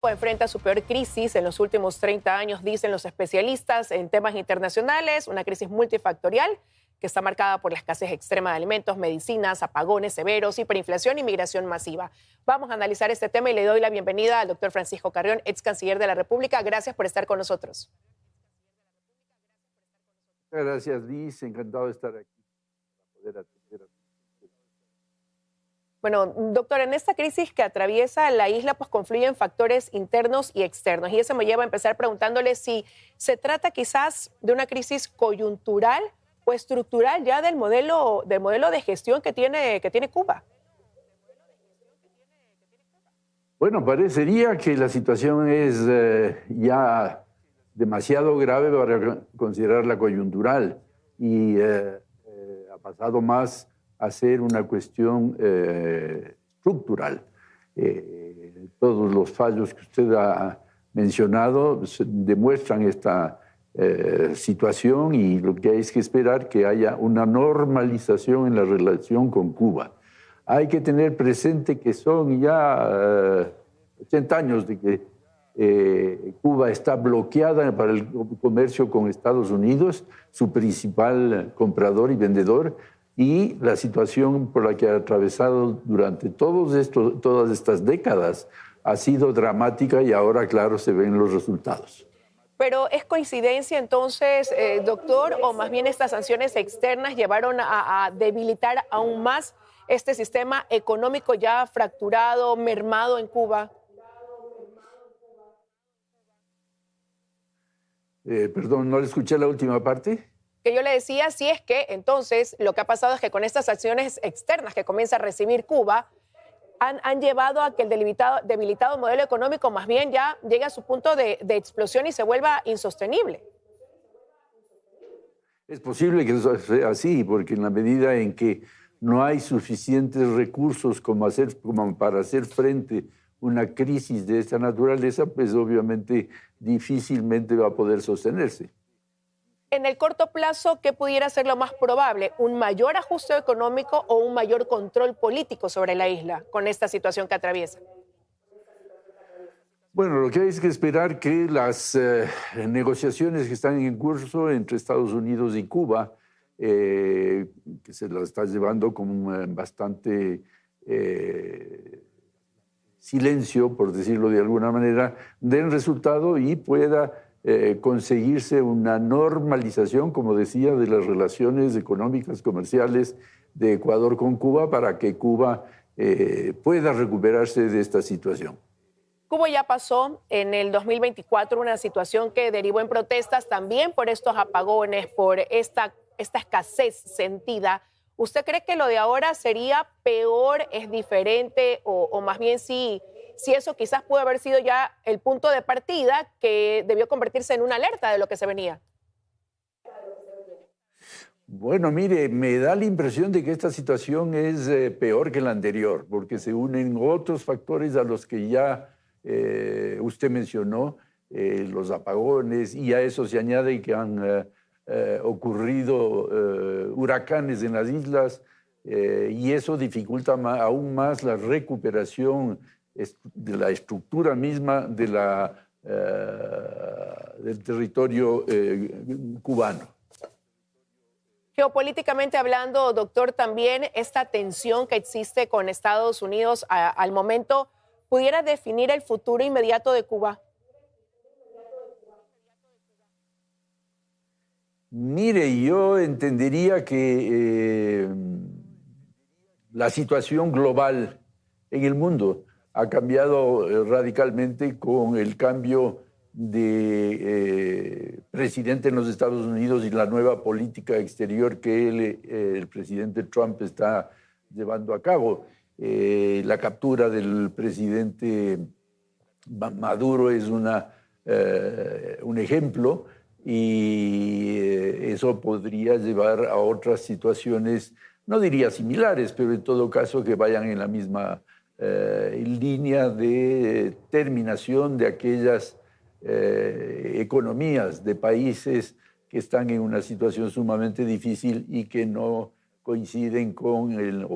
Enfrenta su peor crisis en los últimos 30 años, dicen los especialistas en temas internacionales, una crisis multifactorial que está marcada por la escasez extrema de alimentos, medicinas, apagones severos, hiperinflación y migración masiva. Vamos a analizar este tema y le doy la bienvenida al doctor Francisco Carrión, ex canciller de la República. Gracias por estar con nosotros. Gracias, Liz. Encantado de estar aquí. Para poder atender a... Bueno, doctor, en esta crisis que atraviesa la isla, pues confluyen factores internos y externos. Y eso me lleva a empezar preguntándole si se trata quizás de una crisis coyuntural o estructural ya del modelo de gestión que tiene Cuba. Bueno, parecería que la situación es ya demasiado grave para considerarla coyuntural y ha pasado más a ser una cuestión estructural. Todos los fallos que usted ha mencionado demuestran esta situación y lo que hay es que esperar que haya una normalización en la relación con Cuba. Hay que tener presente que son ya 80 años de que Cuba está bloqueada para el comercio con Estados Unidos, su principal comprador y vendedor, y la situación por la que ha atravesado durante todas estas décadas ha sido dramática y ahora, claro, se ven los resultados. Pero ¿es coincidencia entonces, doctor, o más bien estas sanciones externas llevaron a debilitar aún más este sistema económico ya fracturado, mermado en Cuba? Perdón, no le escuché la última parte. Que yo le decía, si es que entonces lo que ha pasado es que con estas acciones externas que comienza a recibir Cuba, han llevado a que el debilitado modelo económico más bien ya llegue a su punto de explosión y se vuelva insostenible. Es posible que eso sea así, porque en la medida en que no hay suficientes recursos como para hacer frente a una crisis de esta naturaleza, pues obviamente difícilmente va a poder sostenerse. En el corto plazo, ¿qué pudiera ser lo más probable? ¿Un mayor ajuste económico o un mayor control político sobre la isla con esta situación que atraviesa? Bueno, lo que hay es que esperar que las negociaciones que están en curso entre Estados Unidos y Cuba, que se las está llevando con bastante silencio, por decirlo de alguna manera, den resultado y pueda conseguirse una normalización, como decía, de las relaciones económicas, comerciales de Ecuador con Cuba para que Cuba pueda recuperarse de esta situación. Cuba ya pasó en el 2024 una situación que derivó en protestas también por estos apagones, por esta escasez sentida. ¿Usted cree que lo de ahora sería peor, es diferente o más bien si eso quizás pudo haber sido ya el punto de partida que debió convertirse en una alerta de lo que se venía? Bueno, mire, me da la impresión de que esta situación es peor que la anterior, porque se unen otros factores a los que ya usted mencionó, los apagones, y a eso se añade que han ocurrido huracanes en las islas, y eso dificulta aún más la recuperación de la estructura misma del territorio cubano. Geopolíticamente hablando, doctor, también esta tensión que existe con Estados Unidos al momento, ¿pudiera definir el futuro inmediato de Cuba? Mire, yo entendería que la situación global en el mundo ha cambiado radicalmente con el cambio de presidente en los Estados Unidos y la nueva política exterior que el presidente Trump está llevando a cabo. La captura del presidente Maduro es un ejemplo y eso podría llevar a otras situaciones, no diría similares, pero en todo caso que vayan en la misma línea de terminación de aquellas economías de países que están en una situación sumamente difícil y que no coinciden con el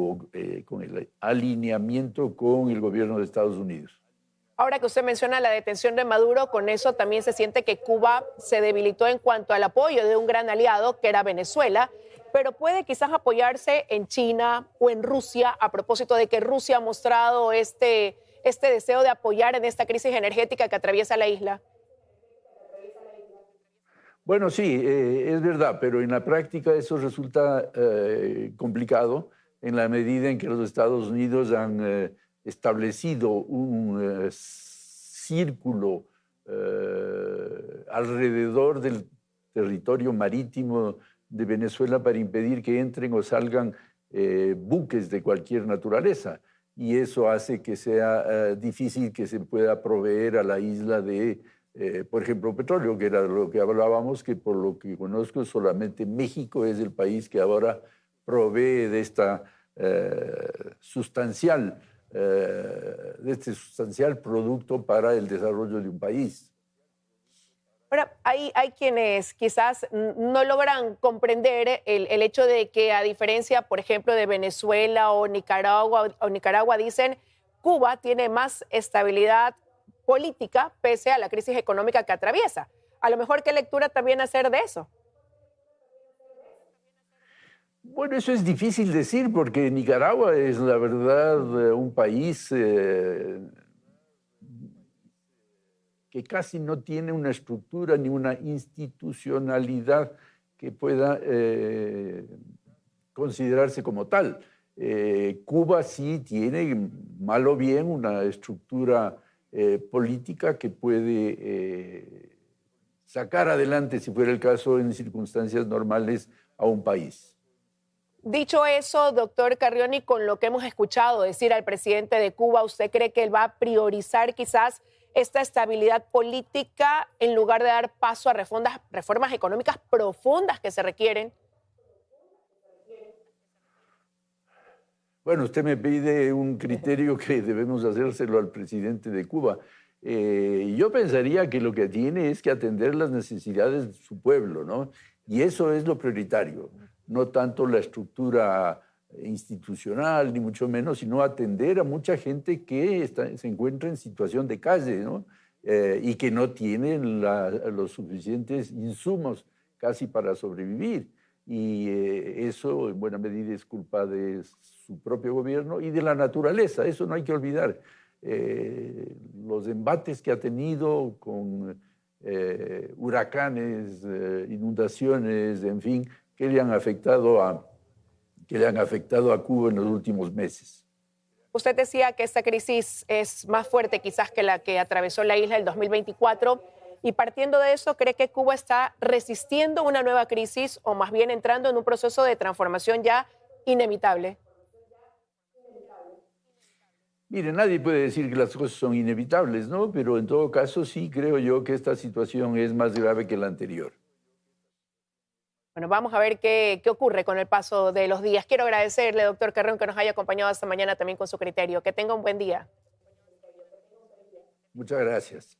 alineamiento con el gobierno de Estados Unidos. Ahora que usted menciona la detención de Maduro, con eso también se siente que Cuba se debilitó en cuanto al apoyo de un gran aliado, que era Venezuela, pero puede quizás apoyarse en China o en Rusia, a propósito de que Rusia ha mostrado este deseo de apoyar en esta crisis energética que atraviesa la isla. Bueno, sí, es verdad, pero en la práctica eso resulta complicado en la medida en que los Estados Unidos han establecido un círculo alrededor del territorio marítimo de Venezuela para impedir que entren o salgan buques de cualquier naturaleza. Y eso hace que sea difícil que se pueda proveer a la isla de, por ejemplo, petróleo, que era lo que hablábamos, que por lo que conozco solamente México es el país que ahora provee de de este sustancial producto para el desarrollo de un país. Ahora, hay quienes quizás no logran comprender el hecho de que, a diferencia, por ejemplo, de Venezuela o Nicaragua, dicen, Cuba tiene más estabilidad política pese a la crisis económica que atraviesa. A lo mejor, ¿qué lectura también hacer de eso? Bueno, eso es difícil decir porque Nicaragua es, la verdad, un país que casi no tiene una estructura ni una institucionalidad que pueda considerarse como tal. Cuba sí tiene, mal o bien, una estructura política que puede sacar adelante, si fuera el caso, en circunstancias normales, a un país. Dicho eso, doctor Carrioni, con lo que hemos escuchado decir al presidente de Cuba, ¿usted cree que él va a priorizar quizás esta estabilidad política en lugar de dar paso a reformas económicas profundas que se requieren? Bueno, usted me pide un criterio que debemos hacérselo al presidente de Cuba. Yo pensaría que lo que tiene es que atender las necesidades de su pueblo, ¿no? Y eso es lo prioritario, no tanto la estructura institucional, ni mucho menos, sino atender a mucha gente que se encuentra en situación de calle, ¿no? Y que no tienen los suficientes insumos casi para sobrevivir. Y eso, en buena medida, es culpa de su propio gobierno y de la naturaleza. Eso no hay que olvidar. Los embates que ha tenido con huracanes, inundaciones, en fin, que le han afectado a Cuba en los últimos meses. Usted decía que esta crisis es más fuerte quizás que la que atravesó la isla el 2024. Y partiendo de eso, ¿cree que Cuba está resistiendo una nueva crisis o más bien entrando en un proceso de transformación ya inevitable? Mire, nadie puede decir que las cosas son inevitables, ¿no? Pero en todo caso sí creo yo que esta situación es más grave que la anterior. Bueno, vamos a ver qué ocurre con el paso de los días. Quiero agradecerle, doctor Carrión, que nos haya acompañado esta mañana también con su criterio. Que tenga un buen día. Muchas gracias.